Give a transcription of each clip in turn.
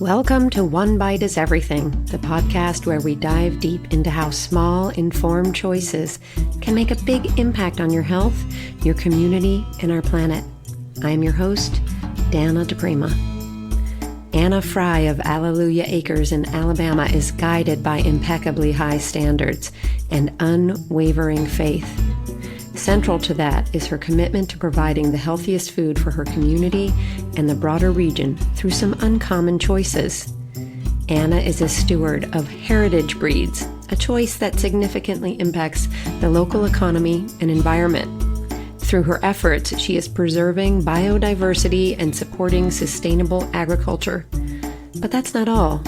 Welcome to One Bite is Everything, the podcast where we dive deep into how small, informed choices can make a big impact on your health, your community, and our planet. I am your host, DiPrima. Anna Fry of Alleluia Acres in Alabama is guided by impeccably high standards and unwavering faith. Central to that is her commitment to providing the healthiest food for her community and the broader region through some uncommon choices. Anna is a steward of heritage breeds, a choice that significantly impacts the local economy and environment. Through her efforts, she is preserving biodiversity and supporting sustainable agriculture. But that's not all.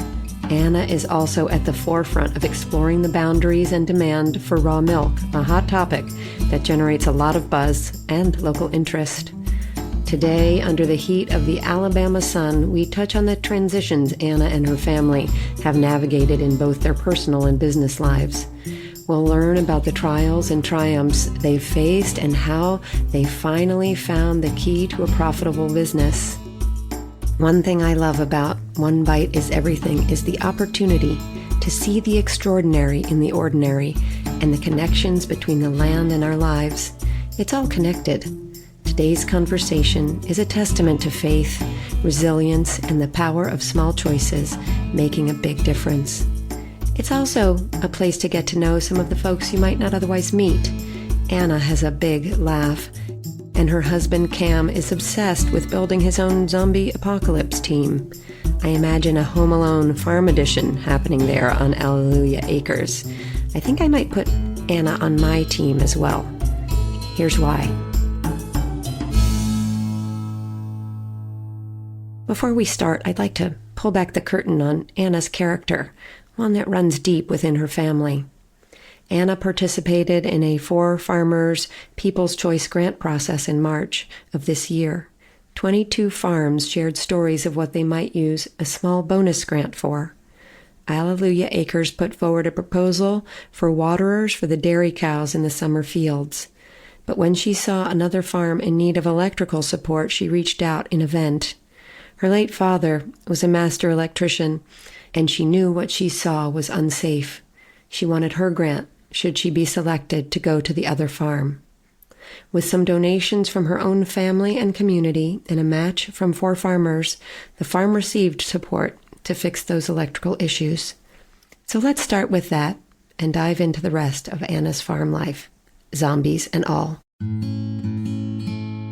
Anna is also at the forefront of exploring the boundaries and demand for raw milk, a hot topic that generates a lot of buzz and local interest. Today, under the heat of the Alabama sun, we touch on the transitions Anna and her family have navigated in both their personal and business lives. We'll learn about the trials and triumphs they've faced and how they finally found the key to a profitable business. One thing I love about One Bite is Everything is the opportunity to see the extraordinary in the ordinary and the connections between the land and our lives. It's all connected. Today's conversation is a testament to faith, resilience, and the power of small choices making a big difference. It's also a place to get to know some of the folks you might not otherwise meet. Anna has a big laugh, and her husband Cam is obsessed with building his own zombie apocalypse team. I imagine a Home Alone farm edition happening there on Alleluia Acres. I think I might put Anna on my team as well. Here's why. Before we start, I'd like to pull back the curtain on Anna's character, one that runs deep within her family. Anna participated in a 4 Farmers People's Choice grant process in March of this year. 22 farms shared stories of what they might use a small bonus grant for. Alleluia Acres put forward a proposal for waterers for the dairy cows in the summer fields. But when she saw another farm in need of electrical support, she reached out in a vent. Her late father was a master electrician, and she knew what she saw was unsafe. She wanted her grant, should she be selected to go to the other farm. With some donations from her own family and community and a match from 4 farmers, the farm received support to fix those electrical issues. So let's start with that and dive into the rest of Anna's farm life, zombies and all.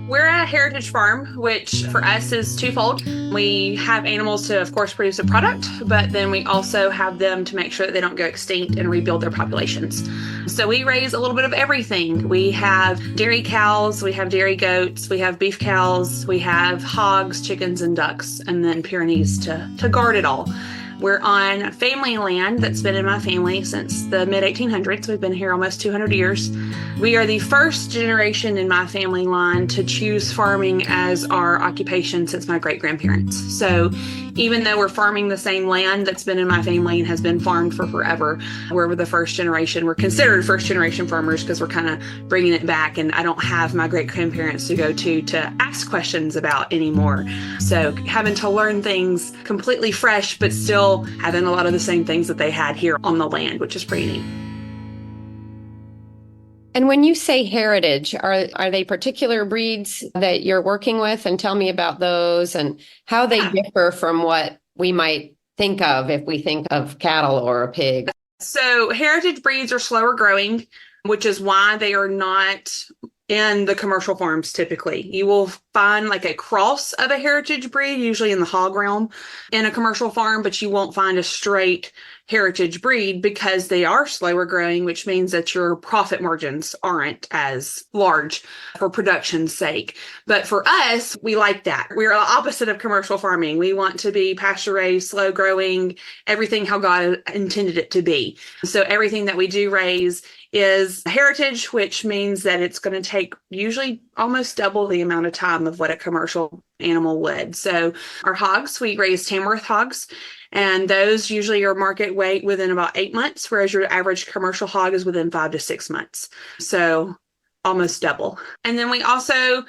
We're a heritage farm, which for us is twofold. We have animals to, of course, produce a product, but then we also have them to make sure that they don't go extinct and rebuild their populations. So we raise a little bit of everything. We have dairy cows, we have dairy goats, we have beef cows, we have hogs, chickens, and ducks, and then Pyrenees to guard it all. We're on family land that's been in my family since the mid-1800s. We've been here almost 200 years. We are the first generation in my family line to choose farming as our occupation since my great-grandparents. So even though we're farming the same land that's been in my family and has been farmed for forever, we're the first generation. We're considered first-generation farmers because we're kind of bringing it back, and I don't have my great-grandparents to go to ask questions about anymore. So having to learn things completely fresh, but still having a lot of the same things that they had here on the land, which is pretty neat. And when you say heritage, are they particular breeds that you're working with? And tell me about those and how they differ from what we might think of if we think of cattle or a pig. So heritage breeds are slower growing, which is why they are not in the commercial farms typically. You will find like a cross of a heritage breed, usually in the hog realm, in a commercial farm, but you won't find a straight heritage breed because they are slower growing, which means that your profit margins aren't as large for production's sake. But for us, we like that. We're the opposite of commercial farming. We want to be pasture raised, slow growing, everything how God intended it to be. So everything that we do raise is heritage, which means that it's going to take usually almost double the amount of time of what a commercial animal would. So our hogs, we raise Tamworth hogs, and those usually are market weight within about 8 months, whereas your average commercial hog is within 5 to 6 months. So almost double. And then we also,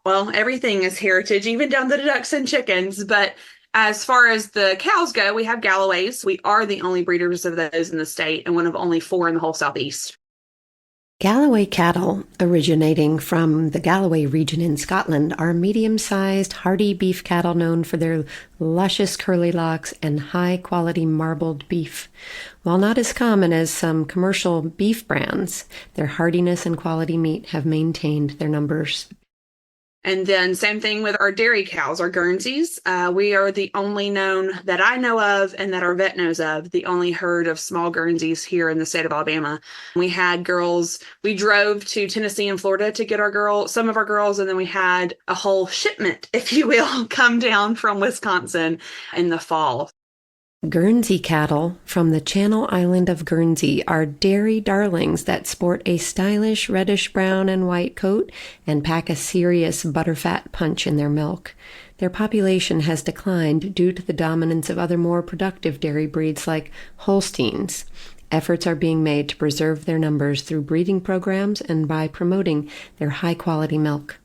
everything is heritage, even down to the ducks and chickens, but As far as the cows go, we have Galloways. We are the only breeders of those in the state and one of only 4 in the whole Southeast. Galloway cattle, originating from the Galloway region in Scotland, are medium-sized, hardy beef cattle known for their luscious curly locks and high-quality marbled beef. While not as common as some commercial beef brands, their hardiness and quality meat have maintained their numbers. And then same thing with our dairy cows, our Guernseys. We are the only known that I know of and that our vet knows of, the only herd of small Guernseys here in the state of Alabama. We had girls, we drove to Tennessee and Florida to get some of our girls, and then we had a whole shipment, if you will, come down from Wisconsin in the fall. Guernsey cattle from the Channel Island of Guernsey are dairy darlings that sport a stylish reddish brown and white coat and pack a serious butterfat punch in their milk. Their population has declined due to the dominance of other more productive dairy breeds like Holsteins. Efforts are being made to preserve their numbers through breeding programs and by promoting their high-quality milk.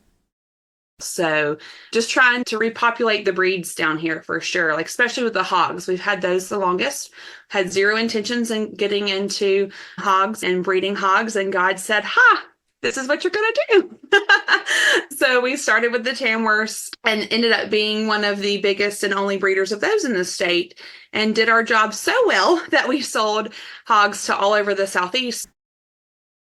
So just trying to repopulate the breeds down here for sure, like especially with the hogs. We've had those the longest, had zero intentions in getting into hogs and breeding hogs. And God said, this is what you're going to do. So we started with the Tamworths and ended up being one of the biggest and only breeders of those in the state, and did our job so well that we sold hogs to all over the Southeast.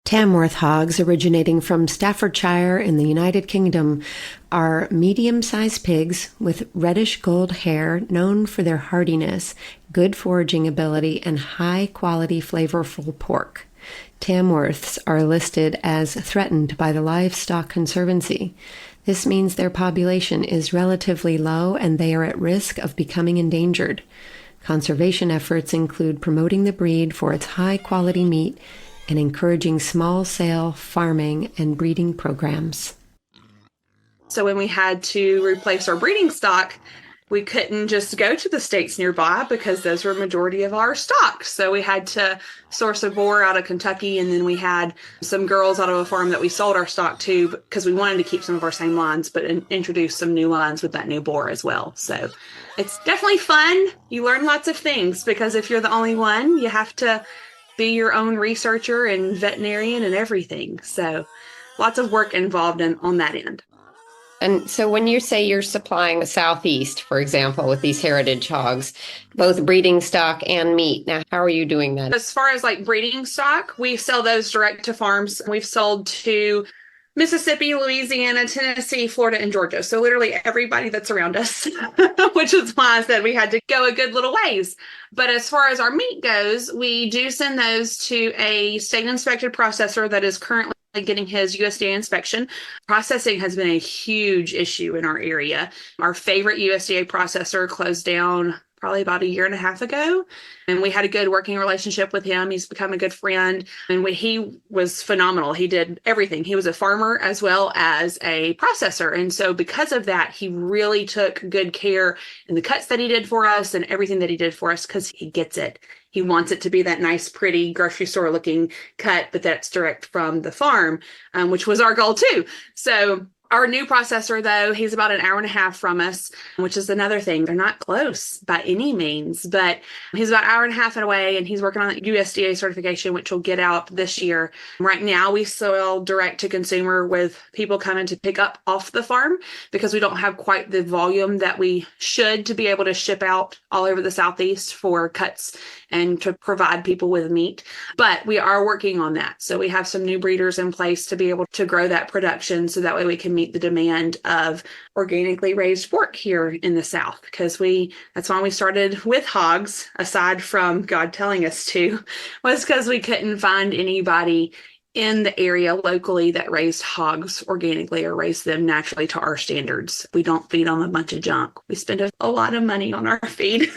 Tamworth hogs, originating from Staffordshire in the United Kingdom, are medium-sized pigs with reddish-gold hair known for their hardiness, good foraging ability, and high-quality flavorful pork. Tamworths are listed as threatened by the Livestock Conservancy. This means their population is relatively low and they are at risk of becoming endangered. Conservation efforts include promoting the breed for its high-quality meat and encouraging small-scale farming and breeding programs. So when we had to replace our breeding stock, we couldn't just go to the states nearby because those were a majority of our stock. So we had to source a boar out of Kentucky, and then we had some girls out of a farm that we sold our stock to because we wanted to keep some of our same lines, but introduce some new lines with that new boar as well. So it's definitely fun. You learn lots of things because if you're the only one, you have to be your own researcher and veterinarian and everything. So lots of work involved on that end. And so when you say you're supplying the Southeast, for example, with these heritage hogs, both breeding stock and meat, now how are you doing that? As far as like breeding stock, we sell those direct to farms. We've sold to Mississippi, Louisiana, Tennessee, Florida, and Georgia. So literally everybody that's around us, which is why I said we had to go a good little ways. But as far as our meat goes, we do send those to a state inspected processor that is currently getting his USDA inspection. Processing has been a huge issue in our area. Our favorite USDA processor closed down probably about a year and a half ago. And we had a good working relationship with him. He's become a good friend. And he was phenomenal. He did everything. He was a farmer as well as a processor. And so because of that, he really took good care in the cuts that he did for us and everything that he did for us because he gets it. He wants it to be that nice, pretty grocery store looking cut, but that's direct from the farm, which was our goal too. So our new processor, though, he's about an hour and a half from us, which is another thing. They're not close by any means, but he's about an hour and a half away, and he's working on USDA certification, which will get out this year. Right now, we sell direct to consumer with people coming to pick up off the farm because we don't have quite the volume that we should to be able to ship out all over the Southeast for cuts and to provide people with meat. But we are working on that. So we have some new breeders in place to be able to grow that production so that way we can meet the demand of organically raised pork here in the South, because that's why we started with hogs, aside from God telling us to, was because we couldn't find anybody in the area locally that raised hogs organically or raised them naturally to our standards. We don't feed them a bunch of junk. We spend a lot of money on our feed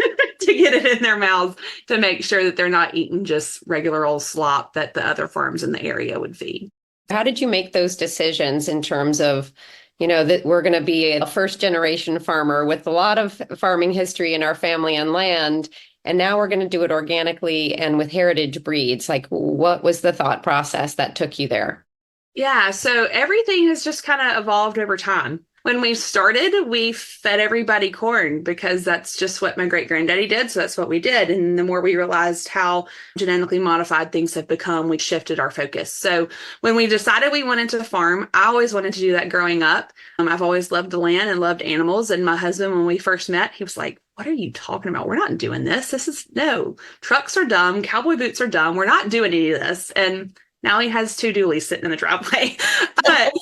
to get it in their mouths to make sure that they're not eating just regular old slop that the other farms in the area would feed. How did you make those decisions in terms of, that we're going to be a first generation farmer with a lot of farming history in our family and land, and now we're going to do it organically and with heritage breeds? Like, what was the thought process that took you there? Yeah, so everything has just kind of evolved over time. When we started, we fed everybody corn because that's just what my great granddaddy did. So that's what we did. And the more we realized how genetically modified things have become, we shifted our focus. So when we decided we wanted to farm, I always wanted to do that growing up. I've always loved the land and loved animals. And my husband, when we first met, he was like, "What are you talking about? We're not doing this. No, trucks are dumb. Cowboy boots are dumb. We're not doing any of this." And now he has 2 dualies sitting in the driveway. But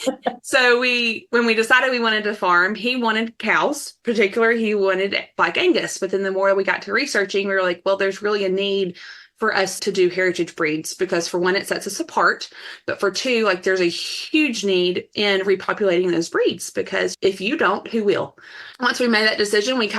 so when we decided we wanted to farm, he wanted cows, particularly he wanted Black Angus. But then the more we got to researching, we were like, well, there's really a need for us to do heritage breeds because for one, it sets us apart. But for two, like there's a huge need in repopulating those breeds because if you don't, who will? Once we made that decision, we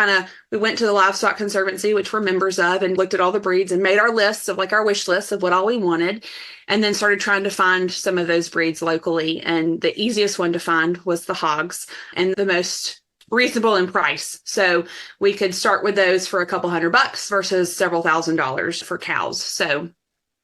went to the Livestock Conservancy, which we're members of, and looked at all the breeds and made our lists of like our wish lists of what all we wanted. And then started trying to find some of those breeds locally. And the easiest one to find was the hogs and the most reasonable in price. So we could start with those for a couple $100 versus several $1,000s for cows. So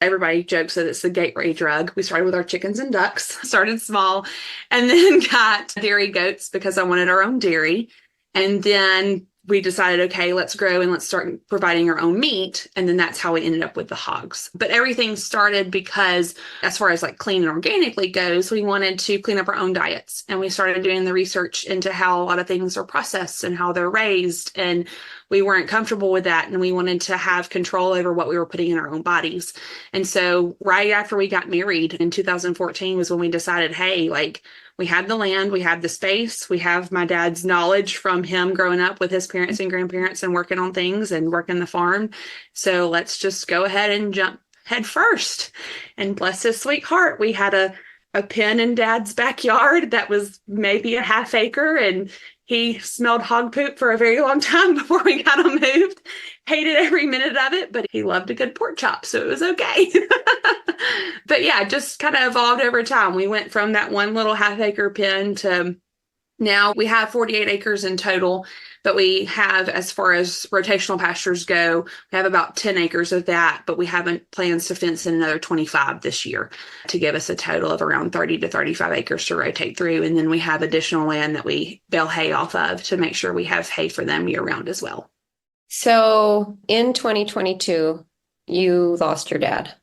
everybody jokes that it's the gateway drug. We started with our chickens and ducks, started small, and then got dairy goats because I wanted our own dairy. And then we decided, okay, let's grow and let's start providing our own meat. And then that's how we ended up with the hogs. But everything started because as far as like clean and organically goes, we wanted to clean up our own diets. And we started doing the research into how a lot of things are processed and how they're raised. And we weren't comfortable with that. And we wanted to have control over what we were putting in our own bodies. And so right after we got married in 2014 was when we decided, hey, like, we had the land, we had the space, we have my dad's knowledge from him growing up with his parents and grandparents and working on things and working the farm. So let's just go ahead and jump head first. And bless his sweet heart, we had a pen in Dad's backyard that was maybe a half acre, and he smelled hog poop for a very long time before we got him moved. Hated every minute of it, but he loved a good pork chop, so it was okay. But yeah, just kind of evolved over time. We went from that one little half acre pen to now we have 48 acres in total, but we have, as far as rotational pastures go, we have about 10 acres of that, but we haven't plans to fence in another 25 this year to give us a total of around 30 to 35 acres to rotate through. And then we have additional land that we bale hay off of to make sure we have hay for them year round as well. So in 2022, you lost your dad.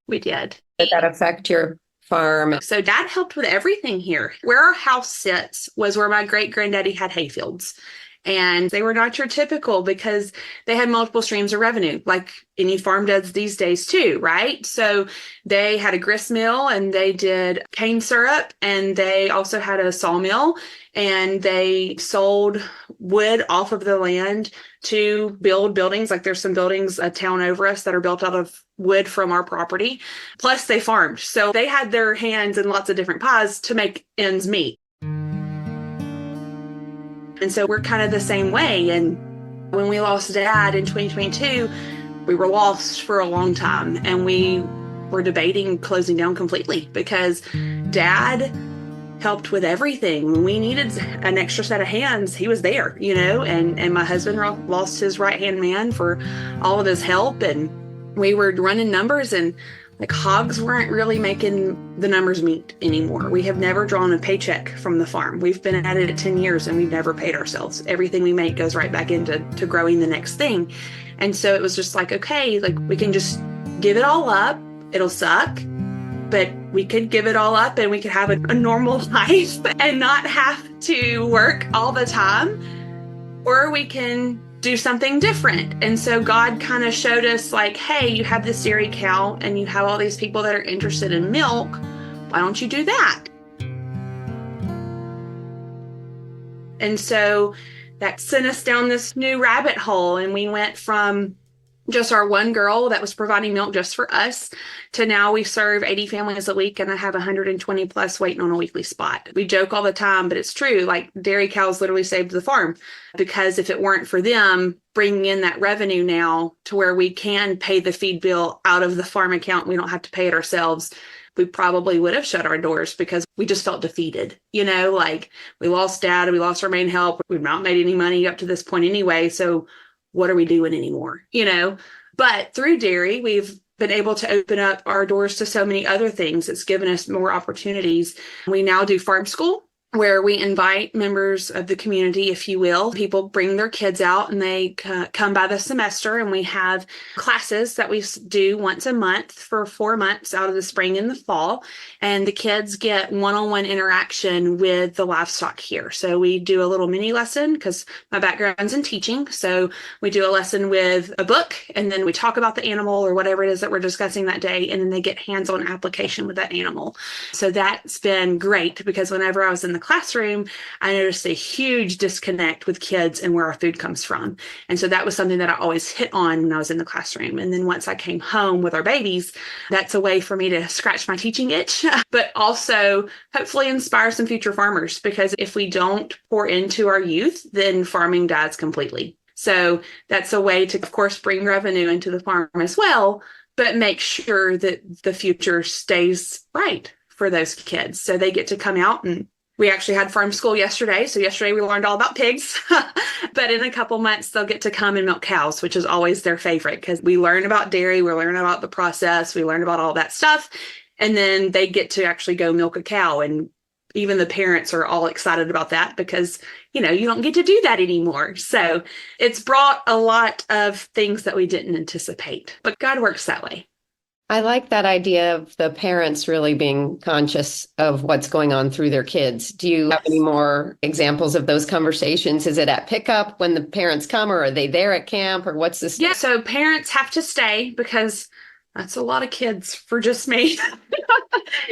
We did. Did that affect your farm? So Dad helped with everything here. Where our house sits was where my great granddaddy had hay fields. And they were not your typical because they had multiple streams of revenue, like any farm does these days too, right? So they had a grist mill and they did cane syrup, and they also had a sawmill, and they sold wood off of the land to build buildings. Like there's some buildings a town over us that are built out of wood from our property. Plus they farmed. So they had their hands in lots of different pies to make ends meet. And so we're kind of the same way. And when we lost Dad in 2022, we were lost for a long time. And we were debating closing down completely because Dad helped with everything. When we needed an extra set of hands, he was there, and my husband lost his right-hand man for all of his help. And we were running numbers, and like hogs weren't really making the numbers meet anymore. We have never drawn a paycheck from the farm. We've been at it 10 years and we've never paid ourselves. Everything we make goes right back into growing the next thing. And so it was just like, okay, like we can just give it all up. It'll suck, but we could give it all up and we could have a normal life and not have to work all the time. Or we can do something different. And so God kind of showed us like, hey, you have this dairy cow and you have all these people that are interested in milk. Why don't you do that? And so that sent us down this new rabbit hole. And we went from just our one girl that was providing milk just for us to now we serve 80 families a week, and I have 120 plus waiting on a weekly spot. We joke all the time, but it's true. Like dairy cows literally saved the farm, because if it weren't for them bringing in that revenue now to where we can pay the feed bill out of the farm account, we don't have to pay it ourselves, we probably would have shut our doors because we just felt defeated. Like we lost Dad, we lost our main help. We've not made any money up to this point anyway. So what are we doing anymore? But through dairy, we've been able to open up our doors to so many other things. It's given us more opportunities. We now do farm school where we invite members of the community, if you will. People bring their kids out and they come by the semester, and we have classes that we do once a month for 4 months out of the spring and the fall. And the kids get one-on-one interaction with the livestock here. So we do a little mini lesson because my background's in teaching. So we do a lesson with a book, and then we talk about the animal or whatever it is that we're discussing that day. And then they get hands-on application with that animal. So that's been great, because whenever I was in the classroom, I noticed a huge disconnect with kids and where our food comes from. And so that was something that I always hit on when I was in the classroom. And then once I came home with our babies, that's a way for me to scratch my teaching itch, but also hopefully inspire some future farmers, because if we don't pour into our youth, then farming dies completely. So that's a way to, of course, bring revenue into the farm as well, but make sure that the future stays bright for those kids. So they get to come out, and we actually had farm school yesterday. So yesterday we learned all about pigs, but in a couple months, they'll get to come and milk cows, which is always their favorite, because we learn about dairy, we learn about the process, we learn about all that stuff. And then they get to actually go milk a cow. And even the parents are all excited about that, because, you don't get to do that anymore. So it's brought a lot of things that we didn't anticipate, but God works that way. I like that idea of the parents really being conscious of what's going on through their kids. Do you have any more examples of those conversations? Is it at pickup when the parents come, or are they there at camp, or what's this? Yeah, so parents have to stay, because that's a lot of kids for just me.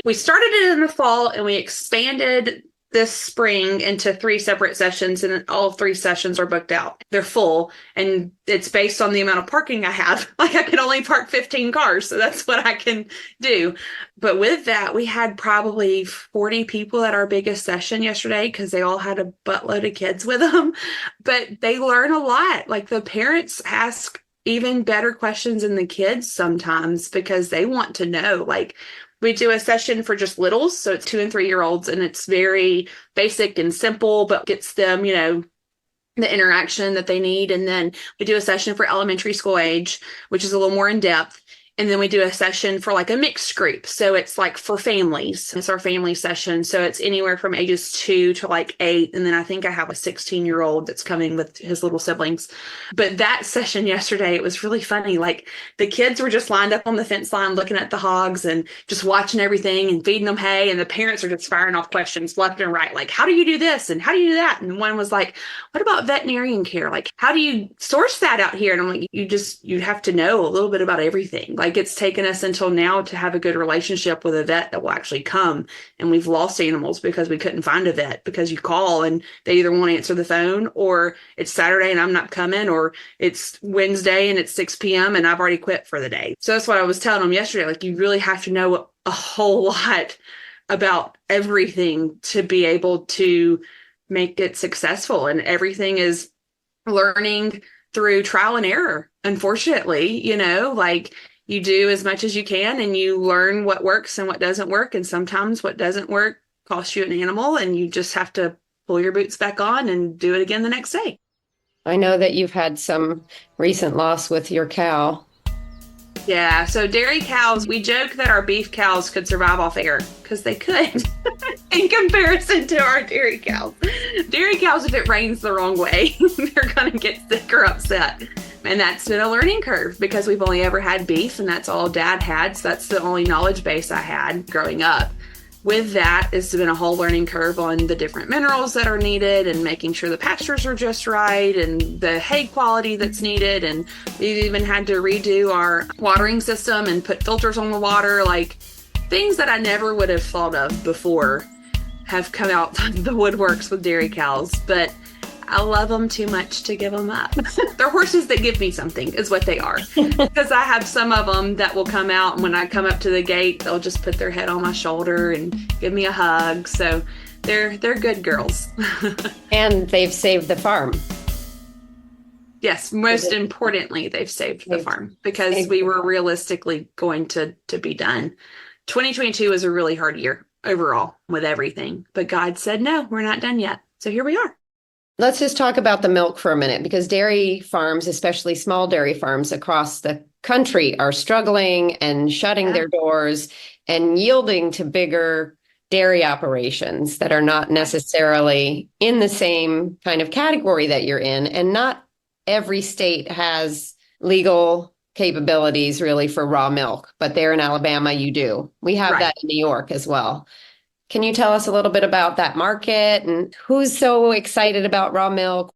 We started it in the fall, and we expanded this spring into 3 separate sessions, and all 3 sessions are booked out. They're full, and it's based on the amount of parking I have. Like, I can only park 15 cars, so that's what I can do. But with that, we had probably 40 people at our biggest session yesterday, because they all had a buttload of kids with them. But they learn a lot. Like, the parents ask even better questions than the kids sometimes, because they want to know. Like, we do a session for just littles, so it's 2 and 3 year olds, and it's very basic and simple, but gets them, the interaction that they need. And then we do a session for elementary school age, which is a little more in depth. And then we do a session for like a mixed group. So it's like for families. It's our family session. So it's anywhere from ages 2 to like 8. And then I think I have a 16-year-old that's coming with his little siblings. But that session yesterday, it was really funny. Like, the kids were just lined up on the fence line looking at the hogs and just watching everything and feeding them hay. And the parents are just firing off questions left and right. Like, how do you do this? And how do you do that? And one was like, what about veterinarian care? Like, how do you source that out here? And I'm like, you have to know a little bit about everything. Like, it's taken us until now to have a good relationship with a vet that will actually come. And we've lost animals because we couldn't find a vet, because you call and they either won't answer the phone, or it's Saturday and I'm not coming, or it's Wednesday and it's 6 p.m. and I've already quit for the day. So that's what I was telling them yesterday. Like, you really have to know a whole lot about everything to be able to make it successful. And everything is learning through trial and error. Unfortunately, like, you do as much as you can, and you learn what works and what doesn't work. And sometimes what doesn't work costs you an animal, and you just have to pull your boots back on and do it again the next day. I know that you've had some recent loss with your cow. Yeah, so dairy cows, we joke that our beef cows could survive off air, because they could in comparison to our dairy cows. Dairy cows, if it rains the wrong way, they're going to get sick or upset. And that's been a learning curve, because we've only ever had beef, and that's all Dad had. So that's the only knowledge base I had growing up. With that, it's been a whole learning curve on the different minerals that are needed, and making sure the pastures are just right, and the hay quality that's needed. And we've even had to redo our watering system and put filters on the water. Like, things that I never would have thought of before have come out the woodworks with dairy cows. But I love them too much to give them up. They're horses that give me something, is what they are. Because I have some of them that will come out, and when I come up to the gate, they'll just put their head on my shoulder and give me a hug. So they're good girls. And they've saved the farm. Yes, most importantly, they've saved the farm, because we were realistically going to be done. 2022 was a really hard year overall with everything. But God said, no, we're not done yet. So here we are. Let's just talk about the milk for a minute, because dairy farms, especially small dairy farms across the country, are struggling and shutting their doors and yielding to bigger dairy operations that are not necessarily in the same kind of category that you're in. And not every state has legal capabilities really for raw milk, but there in Alabama, you do. We have that in New York as well. Can you tell us a little bit about that market and who's so excited about raw milk?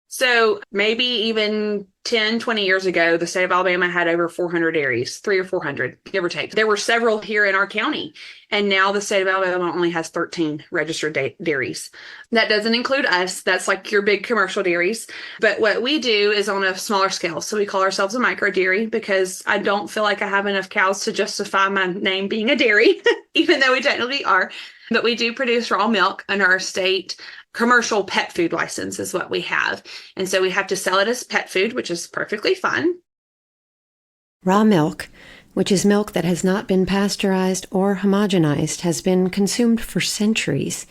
So maybe even 10, 20 years ago, the state of Alabama had over 400 dairies, 300 or 400, give or take. There were several here in our county. And now the state of Alabama only has 13 registered dairies. That doesn't include us. That's like your big commercial dairies. But what we do is on a smaller scale. So we call ourselves a micro dairy because I don't feel like I have enough cows to justify my name being a dairy, even though we technically are. But we do produce raw milk under our state commercial pet food license is what we have. And so we have to sell it as pet food, which is perfectly fine. Raw milk, which is milk that has not been pasteurized or homogenized, has been consumed for centuries.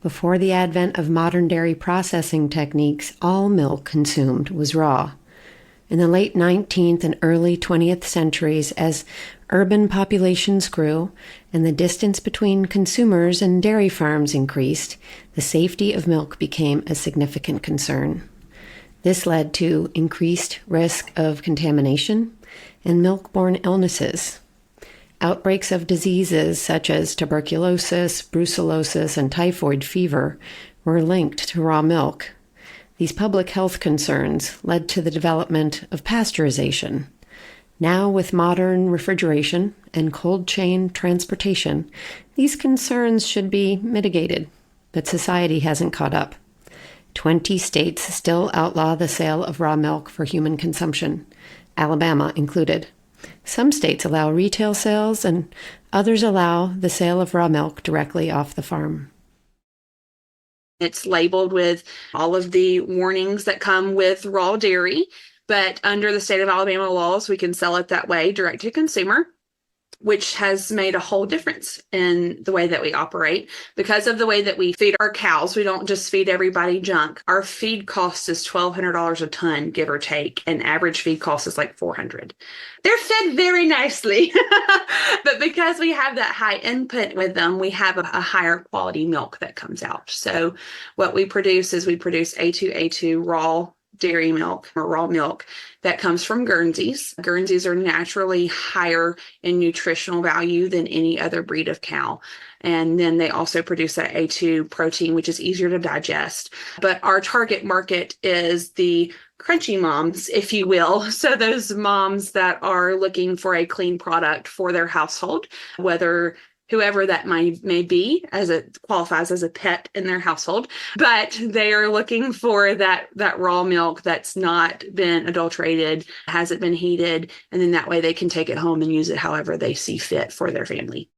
Before the advent of modern dairy processing techniques, all milk consumed was raw. In the late 19th and early 20th centuries, as urban populations grew and the distance between consumers and dairy farms increased, the safety of milk became a significant concern. This led to increased risk of contamination and milk-borne illnesses. Outbreaks of diseases such as tuberculosis, brucellosis, and typhoid fever were linked to raw milk. These public health concerns led to the development of pasteurization. Now, with modern refrigeration and cold chain transportation, these concerns should be mitigated, but society hasn't caught up. 20 states still outlaw the sale of raw milk for human consumption, Alabama included. Some states allow retail sales, and others allow the sale of raw milk directly off the farm. It's labeled with all of the warnings that come with raw dairy, but under the state of Alabama laws, we can sell it that way, direct to consumer, which has made a whole difference in the way that we operate. Because of the way that we feed our cows, we don't just feed everybody junk. Our feed cost is $1,200 a ton, give or take, and average feed cost is like $400. They're fed very nicely, but because we have that high input with them, we have a higher quality milk that comes out. So what we produce is we produce A2 raw dairy milk or raw milk that comes from Guernseys. Guernseys are naturally higher in nutritional value than any other breed of cow. And then they also produce that A2 protein, which is easier to digest. But our target market is the crunchy moms, if you will. So those moms that are looking for a clean product for their household, whether whoever that may be, as it qualifies as a pet in their household, but they are looking for that raw milk that's not been adulterated, hasn't been heated, and then that way they can take it home and use it however they see fit for their family.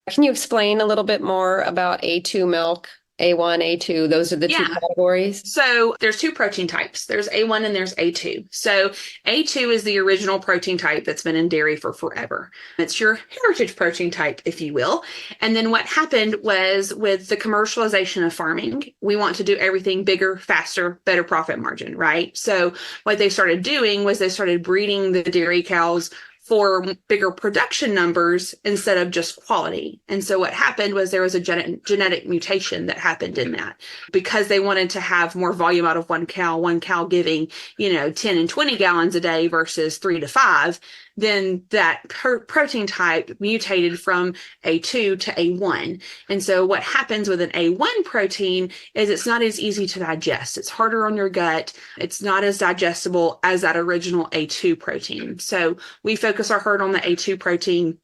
Can you explain a little bit more about A2 milk? A1, A2, those are the two categories? So there's two protein types. There's A1 and there's A2. So A2 is the original protein type that's been in dairy for forever. It's your heritage protein type, if you will. And then what happened was with the commercialization of farming, we want to do everything bigger, faster, better profit margin, right? So what they started doing was they started breeding the dairy cows for bigger production numbers instead of just quality. And so what happened was there was a genetic mutation that happened in that because they wanted to have more volume out of one cow giving, 10 and 20 gallons a day versus 3 to 5. Then that protein type mutated from A2 to A1. And so what happens with an A1 protein is it's not as easy to digest. It's harder on your gut. It's not as digestible as that original A2 protein. So we focus our herd on the A2 protein.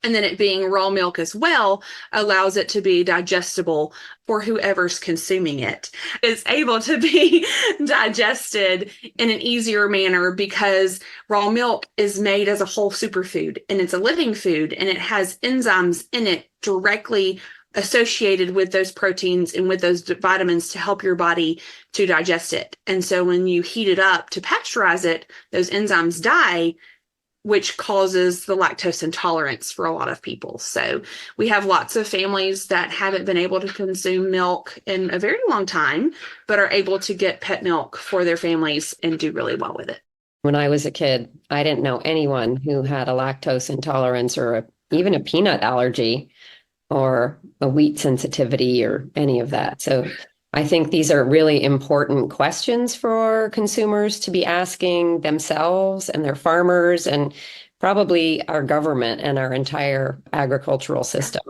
And then it being raw milk as well allows it to be digestible for whoever's consuming it. It's able to be digested in an easier manner because raw milk is made as a whole superfood and it's a living food and it has enzymes in it directly associated with those proteins and with those vitamins to help your body to digest it. And so when you heat it up to pasteurize it, those enzymes die, which causes the lactose intolerance for a lot of people. So we have lots of families that haven't been able to consume milk in a very long time, but are able to get pet milk for their families and do really well with it. When I was a kid, I didn't know anyone who had a lactose intolerance or even a peanut allergy. or a wheat sensitivity or any of that. So I think these are really important questions for consumers to be asking themselves and their farmers and probably our government and our entire agricultural system.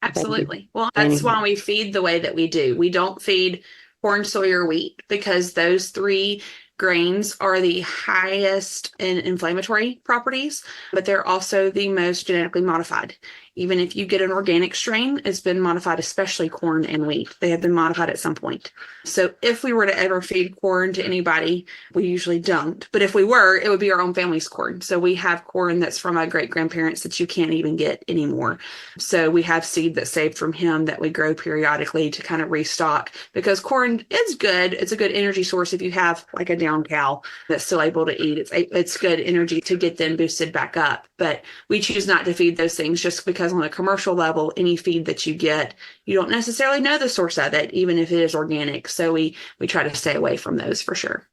Absolutely. Well, that's why we feed the way that we do. We don't feed corn, soy, or wheat because those three grains are the highest in inflammatory properties, but they're also the most genetically modified. Even if you get an organic strain, it's been modified, especially corn and wheat. They have been modified at some point. So if we were to ever feed corn to anybody, we usually don't. But if we were, it would be our own family's corn. So we have corn that's from my great-grandparents that you can't even get anymore. So we have seed that's saved from him that we grow periodically to kind of restock because corn is good. It's a good energy source if you have like a down cow that's still able to eat. It's good energy to get them boosted back up. But we choose not to feed those things just because on a commercial level, any feed that you get, you don't necessarily know the source of it, even if it is organic. So we try to stay away from those for sure.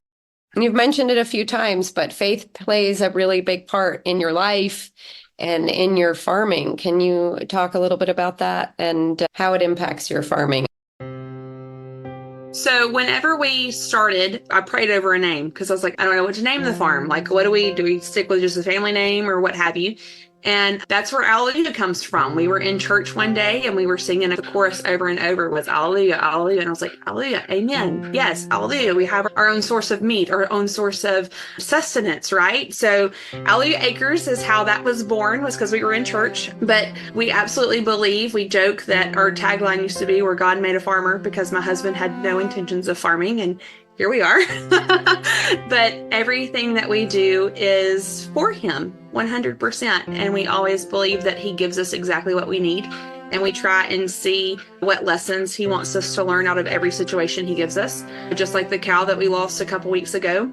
You've mentioned it a few times, but faith plays a really big part in your life and in your farming. Can you talk a little bit about that and how it impacts your farming? So whenever we started, I prayed over a name because I was like, I don't know what to name the farm. Like, what do we stick with just a family name or what have you? And that's where Alleluia comes from. We were in church one day and we were singing the chorus over and over with Alleluia, Alleluia. And I was like, Alleluia, amen. Yes, Alleluia. We have our own source of meat, our own source of sustenance, right? So Alleluia Acres is how that was born, was because we were in church. But we absolutely believe, we joke that our tagline used to be where God made a farmer because my husband had no intentions of farming. And here we are. But everything that we do is for him, 100%. And we always believe that he gives us exactly what we need. And we try and see what lessons he wants us to learn out of every situation he gives us. Just like the cow that we lost a couple weeks ago.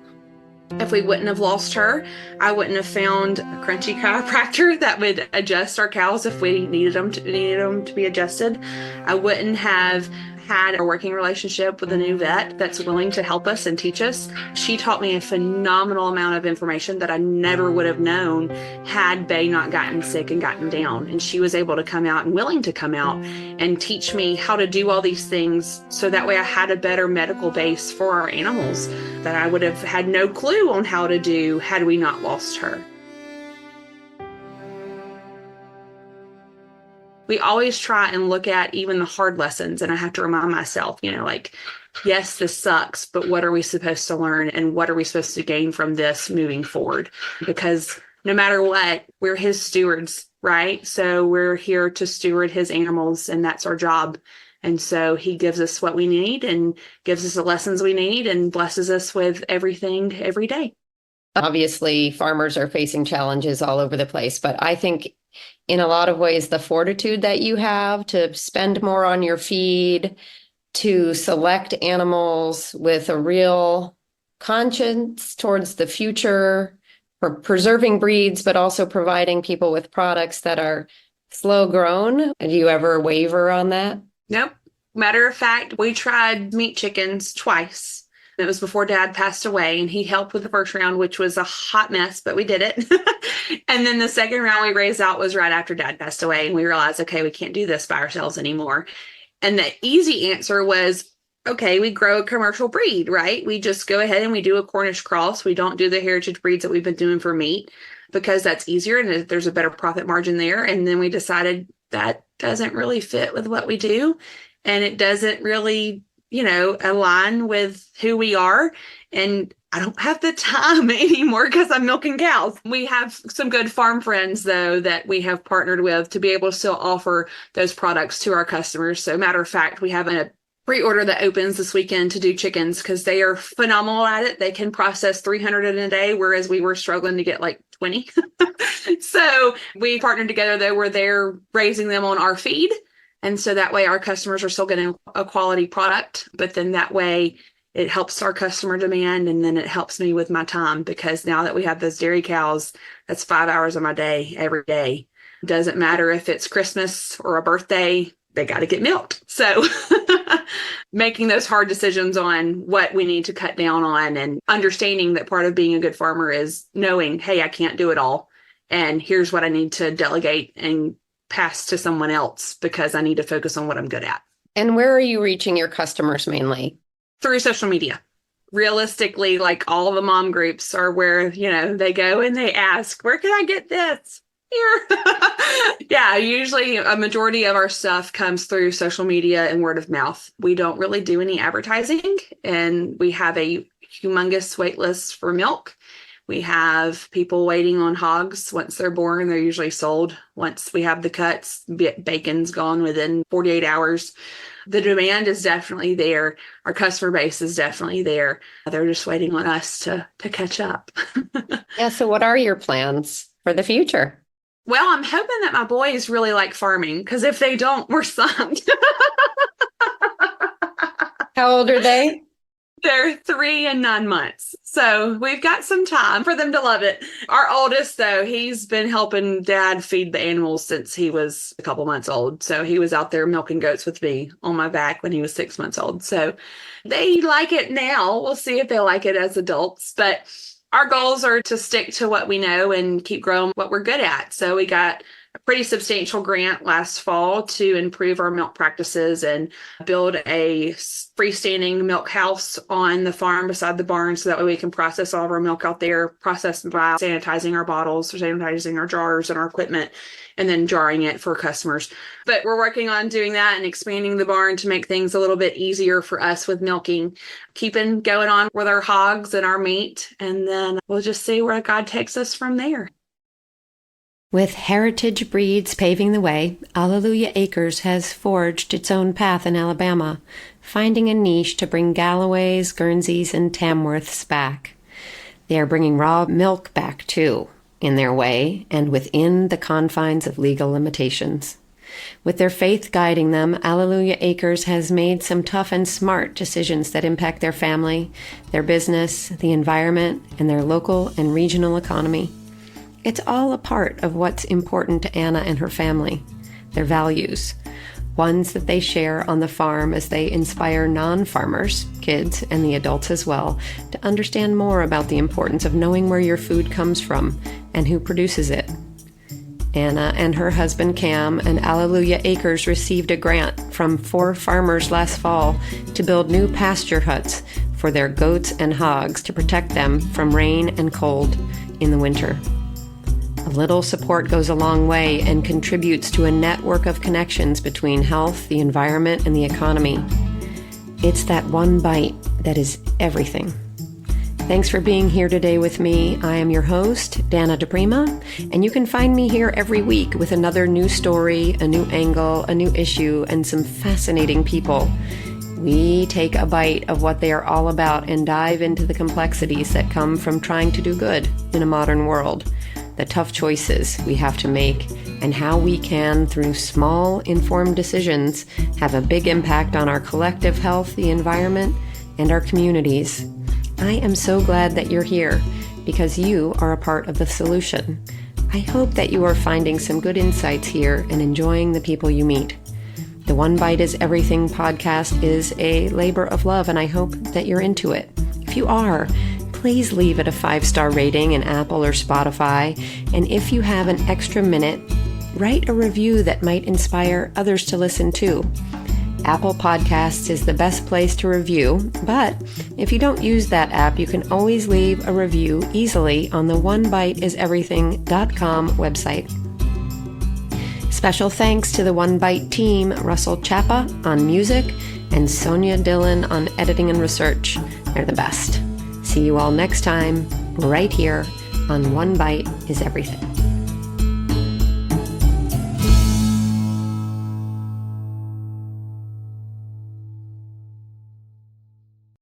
If we wouldn't have lost her, I wouldn't have found a crunchy chiropractor that would adjust our cows if we needed them to be adjusted. I wouldn't have had a working relationship with a new vet that's willing to help us and teach us. She taught me a phenomenal amount of information that I never would have known had Bay not gotten sick and gotten down. And she was able to come out and willing to come out and teach me how to do all these things. So that way I had a better medical base for our animals that I would have had no clue on how to do had we not lost her. We always try and look at even the hard lessons. And I have to remind myself, like, yes, this sucks, but what are we supposed to learn and what are we supposed to gain from this moving forward? Because no matter what, we're his stewards, right? So we're here to steward his animals and that's our job. And so he gives us what we need and gives us the lessons we need and blesses us with everything every day. Obviously, farmers are facing challenges all over the place, but I think in a lot of ways, the fortitude that you have to spend more on your feed, to select animals with a real conscience towards the future, for preserving breeds, but also providing people with products that are slow grown. Do you ever waver on that? Nope. Matter of fact, we tried meat chickens twice. It was before Dad passed away, and he helped with the first round, which was a hot mess, but we did it. And then the second round we raised out was right after Dad passed away, and we realized, okay, we can't do this by ourselves anymore. And the easy answer was, okay, we grow a commercial breed, right? We just go ahead and we do a Cornish cross. We don't do the heritage breeds that we've been doing for meat because that's easier and there's a better profit margin there. And then we decided that doesn't really fit with what we do, and it doesn't really align with who we are. And I don't have the time anymore because I'm milking cows. We have some good farm friends, though, that we have partnered with to be able to still offer those products to our customers. So matter of fact, we have a pre-order that opens this weekend to do chickens because they are phenomenal at it. They can process 300 in a day, whereas we were struggling to get like 20. So we partnered together, though, where they're raising them on our feed. And so that way our customers are still getting a quality product, but then that way it helps our customer demand. And then it helps me with my time because now that we have those dairy cows, that's 5 hours of my day every day. Doesn't matter if it's Christmas or a birthday, they got to get milked. So making those hard decisions on what we need to cut down on and understanding that part of being a good farmer is knowing, hey, I can't do it all. And here's what I need to delegate and pass to someone else because I need to focus on what I'm good at. And where are you reaching your customers mainly? Through social media. Realistically, like all the mom groups are where, they go and they ask, where can I get this? Here. Yeah, usually a majority of our stuff comes through social media and word of mouth. We don't really do any advertising, and we have a humongous wait list for milk. We have people waiting on hogs. Once they're born, they're usually sold. Once we have the cuts, bacon's gone within 48 hours. The demand is definitely there. Our customer base is definitely there. They're just waiting on us to catch up. Yeah, so what are your plans for the future? Well, I'm hoping that my boys really like farming, because if they don't, we're sunk. How old are they? They're 3 and 9 months. So we've got some time for them to love it. Our oldest, though, he's been helping Dad feed the animals since he was a couple months old. So he was out there milking goats with me on my back when he was 6 months old. So they like it now. We'll see if they like it as adults. But our goals are to stick to what we know and keep growing what we're good at. So we got a pretty substantial grant last fall to improve our milk practices and build a freestanding milk house on the farm beside the barn, so that way we can process all of our milk out there, process by sanitizing our bottles, sanitizing our jars and our equipment, and then jarring it for customers. But we're working on doing that and expanding the barn to make things a little bit easier for us with milking, keeping going on with our hogs and our meat, and then we'll just see where God takes us from there. With heritage breeds paving the way, Alleluia Acres has forged its own path in Alabama, finding a niche to bring Galloways, Guernseys, and Tamworths back. They are bringing raw milk back, too, in their way and within the confines of legal limitations. With their faith guiding them, Alleluia Acres has made some tough and smart decisions that impact their family, their business, the environment, and their local and regional economy. It's all a part of what's important to Anna and her family, their values, ones that they share on the farm as they inspire non-farmers, kids, and the adults as well, to understand more about the importance of knowing where your food comes from and who produces it. Anna and her husband Cam and Alleluia Acres received a grant from 4 farmers last fall to build new pasture huts for their goats and hogs to protect them from rain and cold in the winter. A little support goes a long way and contributes to a network of connections between health, the environment, and the economy. It's that one bite that is everything. Thanks for being here today with me. I am your host, DiPrima, and you can find me here every week with another new story, a new angle, a new issue, and some fascinating people. We take a bite of what they are all about and dive into the complexities that come from trying to do good in a modern world. The tough choices we have to make, and how we can, through small, informed decisions, have a big impact on our collective health, the environment, and our communities. I am so glad that you're here, because you are a part of the solution. I hope that you are finding some good insights here and enjoying the people you meet. The One Bite is Everything podcast is a labor of love, and I hope that you're into it. If you are, please leave it a 5-star rating in Apple or Spotify. And if you have an extra minute, write a review that might inspire others to listen too. Apple Podcasts is the best place to review, but if you don't use that app, you can always leave a review easily on the onebiteiseverything.com website. Special thanks to the One Bite team, Russell Chapa on music and Sonia Dhillon on editing and research. They're the best. See you all next time, right here on One Bite is Everything.